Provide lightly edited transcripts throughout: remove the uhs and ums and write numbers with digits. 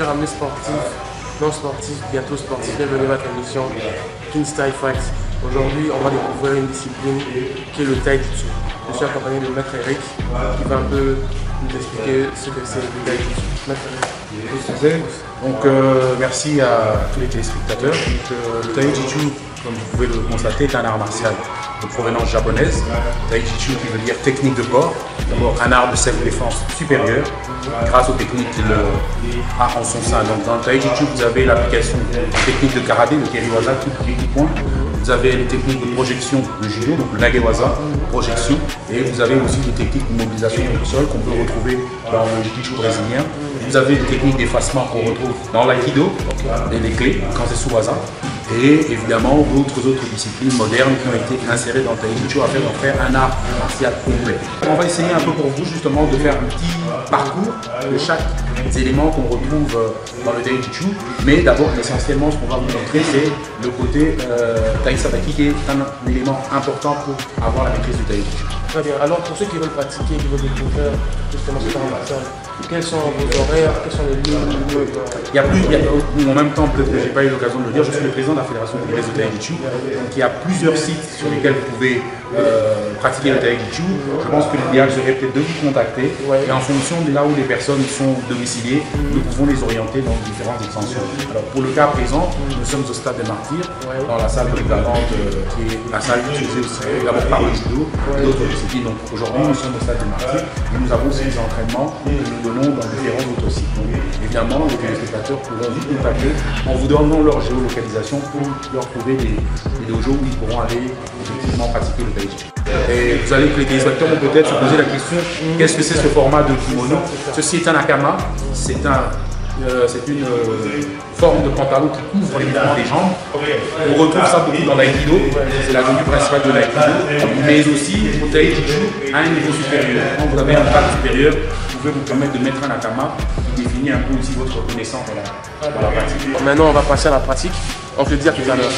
Chers amis sportifs, non sportifs, bientôt sportifs, bienvenue à votre émission King Style Fight. Aujourd'hui, on va découvrir une discipline qui est le Tai Chi. Je suis accompagné de Maître Eric qui va un peu nous expliquer ce que c'est le Tai Chi. Maître Eric. Donc, merci à tous les téléspectateurs. Le Tai Chi, comme vous pouvez le constater, est un art martial de provenance japonaise. Tai Chi qui veut dire technique de corps. D'abord, un art de self-défense supérieur grâce aux techniques qu'il a en son sein. Donc, dans le Tai Chi, vous avez l'application des techniques de karaté, le keriwaza, tout point. Vous avez les techniques de projection, le judo, donc le nagewaza, projection. Et vous avez aussi des techniques de mobilisation au sol qu'on peut retrouver dans le jiu-jitsu brésilien. Vous avez des techniques d'effacement qu'on retrouve dans l'aïkido et les clés, quand c'est sous waza. Et évidemment d'autres disciplines modernes qui ont été insérées dans le Tai Chi afin d'en faire un art martial complet. On va essayer un peu pour vous justement de faire un petit parcours de chaque élément qu'on retrouve dans le Tai Chi. Mais d'abord, essentiellement, ce qu'on va vous montrer, c'est le côté Tai Sabaki qui est un élément important pour avoir la maîtrise du Tai Chi. Très bien. Alors pour ceux qui veulent pratiquer, qui veulent découvrir justement ce art martial, quels sont vos horaires, quels sont les lieux? En même temps, peut-être que je n'ai pas eu l'occasion de le dire, je suis le président de la Fédération Congolaise de Tai Chi. Donc il y a plusieurs sites sur lesquels vous pouvez pratiquer le Tai Chi. Je pense que l'idéal serait peut-être de vous contacter et en fonction de là où les personnes sont domiciliées, nous pouvons les orienter dans différentes extensions. Alors pour le cas présent, nous sommes au stade des Martyrs, dans la salle polyvalente qui est la salle utilisée aussi d'abord par le judo et d'autres disciplines. Donc aujourd'hui, nous sommes au stade des Martyrs et nous avons aussi des entraînements que nous donnons dans différents autres sites. Donc évidemment, les téléspectateurs pourront vous contacter en vous donnant leur géolocalisation pour leur trouver des dojos où ils pourront aller effectivement pratiquer le Tai Chi. Et vous allez que les téléspectateurs vont peut-être se poser la question, qu'est-ce que c'est ce format de kimono? Ceci est un akama, c'est une forme de pantalon qui couvre les mouvements des jambes. On retrouve ça beaucoup dans l'aïkido, c'est la tenue principale de l'aïkido, mais aussi au Tai Chi à un niveau supérieur. Quand vous avez un grade supérieur, vous pouvez vous permettre de mettre un akama qui définit un peu aussi votre connaissance dans la pratique. Maintenant, on va passer à la pratique. On se le dit à tout à l'heure.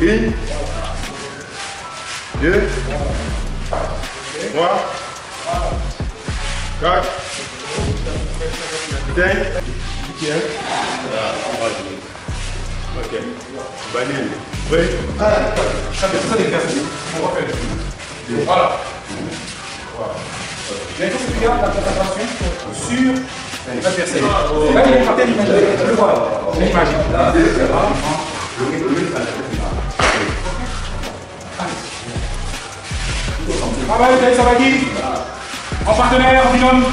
Une, deux, trois, quatre, cinq, ok. Banane. Oui. Ça c'est l'exercice. On va faire. Voilà. Mais il faut que tu gardes la concentration sur l'adversaire. Là, il y a une certaine imaginaire. Je le vois. C'est l'imaginaire. Travail, Tai Sabaki. En partenaire, en binôme.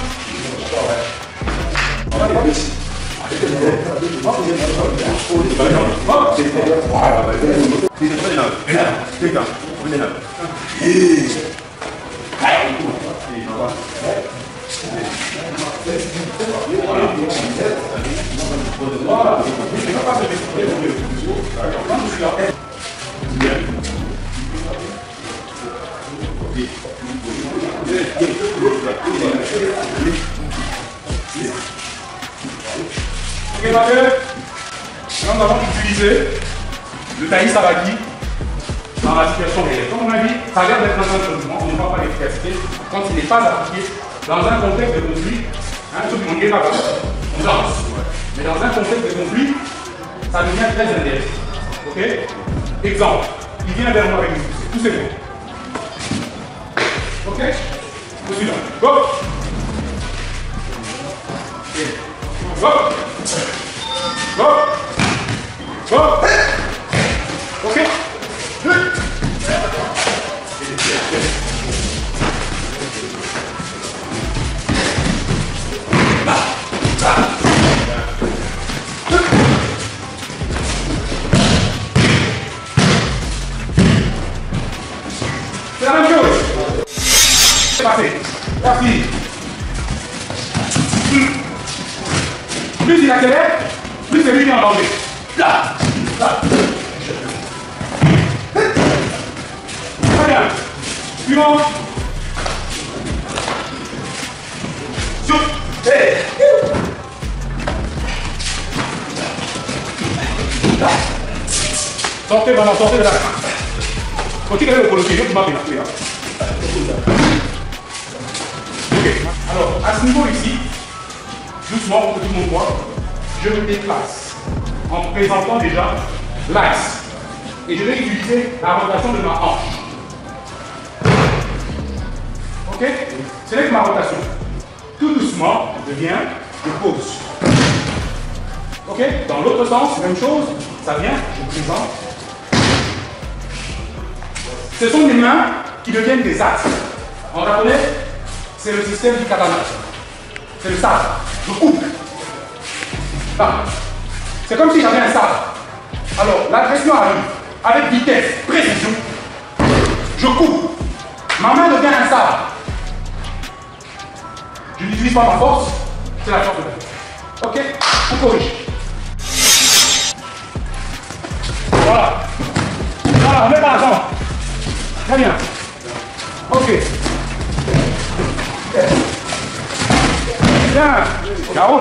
Ok, Mathieu, là nous allons utiliser le Tai Sabaki dans la situation réelle. Comme on a dit, ça a l'air d'être un entraînement, on ne voit pas l'efficacité quand il n'est pas appliqué dans un contexte de conflit. Tout le monde est là, on danse. Mais dans un contexte de conflit, ça devient très intéressant. Ok? Exemple, il vient vers moi avec une poussée, tous c'est bon. Ok? Go! Go! Go! Go! Ok? C'est la même chose. C'est parti. Parti. Plus il accélère, plus c'est lui qui est en danger. Là, là. Très bien. Suivant. Hey. Sortez maintenant, sortez de là. Continuez le coloquer, je vous marque là. Ok, alors à ce niveau ici, doucement pour que tout le monde voit, je me déplace en présentant déjà l'axe. Et je vais utiliser la rotation de ma hanche. Ok? Select ma rotation. Tout doucement, je viens, je pose. Ok? Dans l'autre sens, même chose, ça vient, je présente. Ce sont des mains qui deviennent des axes. En japonais, c'est le système du katana. C'est le sabre. Je coupe. C'est comme si j'avais un sabre. Alors, l'agression arrive avec vitesse, précision. Je coupe. Ma main devient un sabre. Je n'utilise pas ma force, c'est la force de la. Ok? On corrige. Voilà. Voilà, on met par la jambe. Très bien. Ok. Bien. Caro.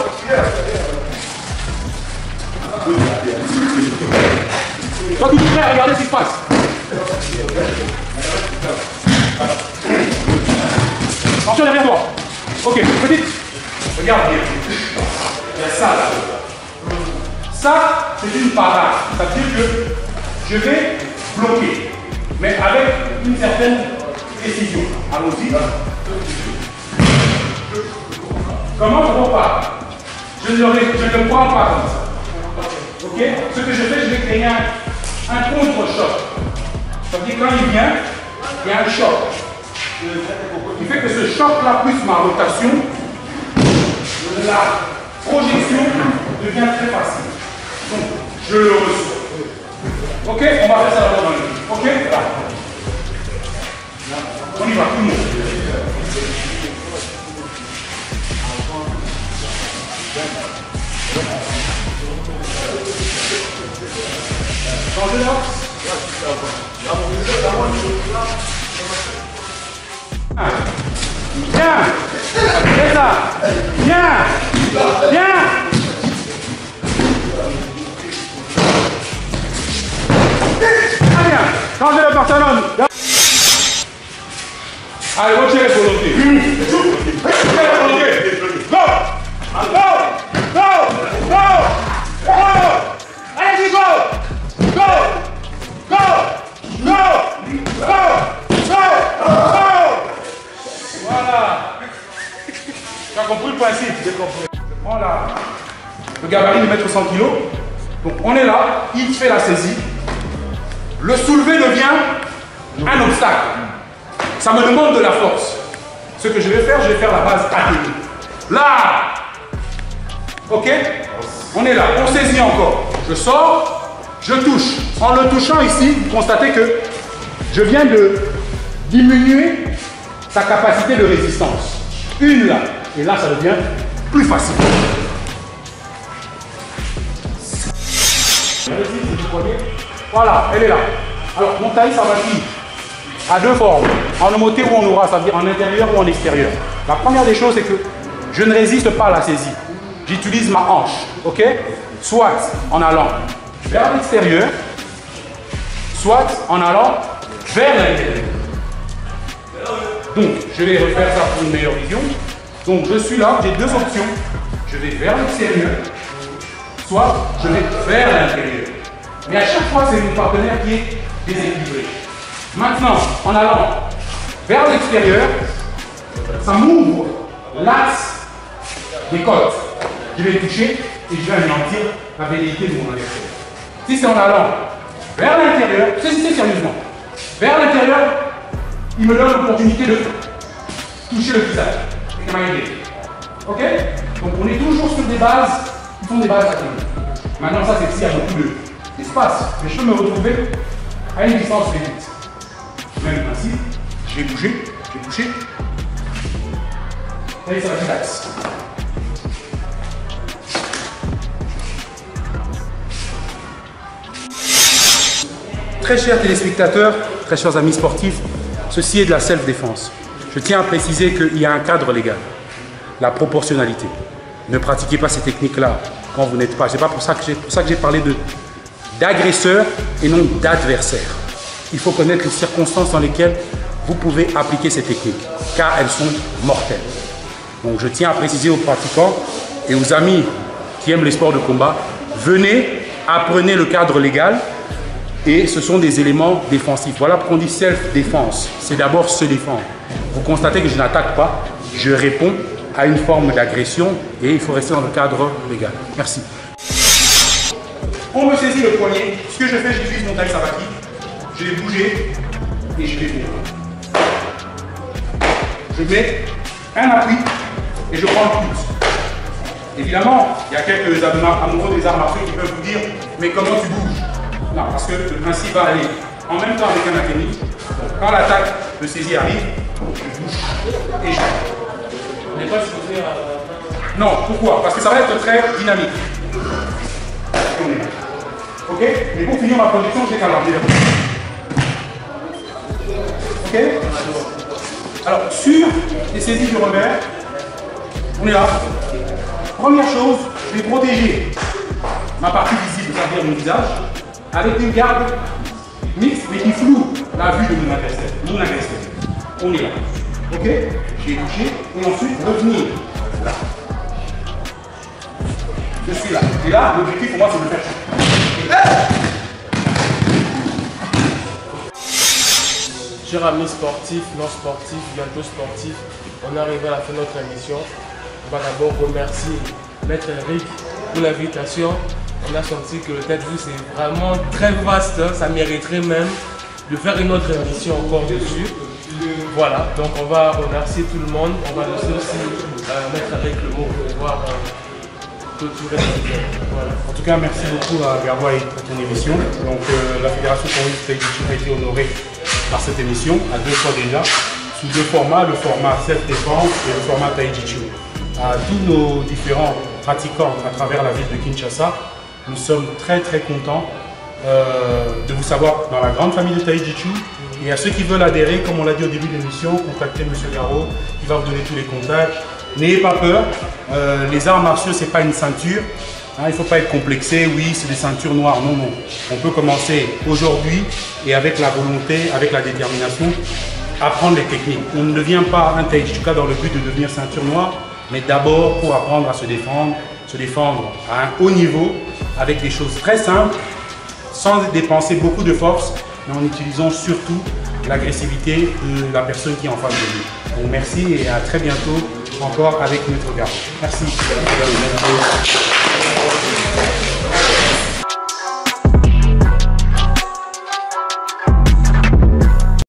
Toi, tout prêt, regardez ce qui se passe. Attention derrière toi. Ok, petite. Regarde bien. Il y a ça là. Ça, c'est une parade. Ça veut dire que je vais bloquer, mais avec une certaine précision. Allons-y. Comment je repars? Je ne prends pas comme ça. Ok? Ce que je fais, je vais créer un contre-choc. Ça veut dire quand il vient, il y a un choc. Il fait que ce choc-là, plus ma rotation, la projection devient très facile. Donc, je le reçois. Ok? On va faire ça d'abord dans le livre. Ok? Là. On y va, tout le monde. Changez l'axe. Bien. C'est ça. Bien. Bien. Très bien. Changez le Barcelone. Allez, retirez les volontés. Retirez les volontés. Go. Go. Go. Go. Go. Allez-y, go. Go. Go. Go. Go. Go. Go. Voilà. Tu as compris le principe? J'ai compris. Je prends le gabarit de mettre 100 kg. Donc on est là, il fait la saisie. Le soulever devient un obstacle. Ça me demande de la force. Ce que je vais faire la base ATI. Là. Ok? On est là, on saisit encore. Je sors, je touche. En le touchant ici, vous constatez que je viens de diminuer sa capacité de résistance. Une là, et là ça devient plus facile. Voilà, elle est là. Alors, mon taille, ça va dire à deux formes. En homoté ou en aura, ça veut dire en intérieur ou en extérieur. La première des choses, c'est que je ne résiste pas à la saisie. J'utilise ma hanche, ok? Soit en allant vers l'extérieur, soit en allant vers l'intérieur. Donc, je vais refaire ça pour une meilleure vision. Donc, je suis là, j'ai deux options. Je vais vers l'extérieur, soit je vais vers l'intérieur. Mais à chaque fois, c'est mon partenaire qui est déséquilibré. Maintenant, en allant vers l'extérieur, ça m'ouvre l'axe des côtes. Je vais toucher et je vais anéantir la velléité de mon adversaire. Si c'est en allant vers l'intérieur, c'est sérieusement. Vers l'intérieur, il me donne l'opportunité de toucher le visage. C'est ma idée. Ok? Donc on est toujours sur des bases qui sont des bases actives. Maintenant, ça c'est s'il y a beaucoup d'espace. Mais je peux me retrouver à une distance réduite. Même principe, je vais bouger, je vais toucher. Et ça va être l'axe. très chers téléspectateurs, très chers amis sportifs, ceci est de la self-défense. Je tiens à préciser qu'il y a un cadre légal, la proportionnalité. Ne pratiquez pas ces techniques-là quand vous n'êtes pas. C'est pas pour ça que j'ai parlé d'agresseur et non d'adversaire. Il faut connaître les circonstances dans lesquelles vous pouvez appliquer ces techniques, car elles sont mortelles. Donc je tiens à préciser aux pratiquants et aux amis qui aiment les sports de combat, venez, apprenez le cadre légal et ce sont des éléments défensifs. Voilà pourquoi on dit self-défense. C'est d'abord se défendre. Vous constatez que je n'attaque pas, je réponds à une forme d'agression et il faut rester dans le cadre légal. Merci. On me saisit le poignet. Ce que je fais, j'utilise mon taille sabaki. Je vais bouger et je vais venir. Je mets un appui et je prends le pouce. Évidemment, il y a quelques amoureux des arts martiaux qui peuvent vous dire « Mais comment tu bouges ?» Non, parce que le principe va aller en même temps avec un akemi. Quand l'attaque de saisie arrive, je bouge et je... On n'est pas supposé à... Non, pourquoi? Parce que ça va être très dynamique. Ok? Mais pour finir ma production, j'ai qu'à l'enlever. Ok? Alors, sur les saisies du revers, on est là. Première chose, je vais protéger ma partie visible, c'est-à-dire mon visage, avec une garde mixte, mais qui floue la vue de mon agresseur. On est là. Ok? J'ai touché et ensuite revenir là. Je suis là. Et là, l'objectif pour moi, c'est de le faire chuter. Chers amis sportifs, non sportifs, bientôt sportifs, on arrive à la fin de notre émission. On va d'abord remercier Maître Eric pour l'invitation. On a senti que le tête vue c'est vraiment très vaste, ça mériterait même de faire une autre émission encore dessus. Voilà, donc on va remercier tout le monde. On va laisser aussi Maître Eric le mot pour pouvoir clôturer cette vidéo. Voilà. En tout cas, merci beaucoup à Garbois pour ton émission. Donc, la Fédération Congolaise de Taekwondo a été honorée par cette émission, à 2 fois déjà, sous 2 formats, le format self-défense et le format Taijitsu. À tous nos différents pratiquants à travers la ville de Kinshasa, nous sommes très contents de vous savoir dans la grande famille de Taijitsu. Et à ceux qui veulent adhérer, comme on l'a dit au début de l'émission, contactez M. Garot, il va vous donner tous les contacts. N'ayez pas peur, les arts martiaux, ce n'est pas une ceinture. Hein, il ne faut pas être complexé, oui, c'est des ceintures noires. Non, non. On peut commencer aujourd'hui et avec la volonté, avec la détermination, apprendre les techniques. On ne devient pas un Taijitsuka dans le but de devenir ceinture noire, mais d'abord pour apprendre à se défendre à un haut niveau, avec des choses très simples, sans dépenser beaucoup de force, mais en utilisant surtout l'agressivité de la personne qui est en face de nous. Donc merci et à très bientôt encore avec notre Garot. Merci.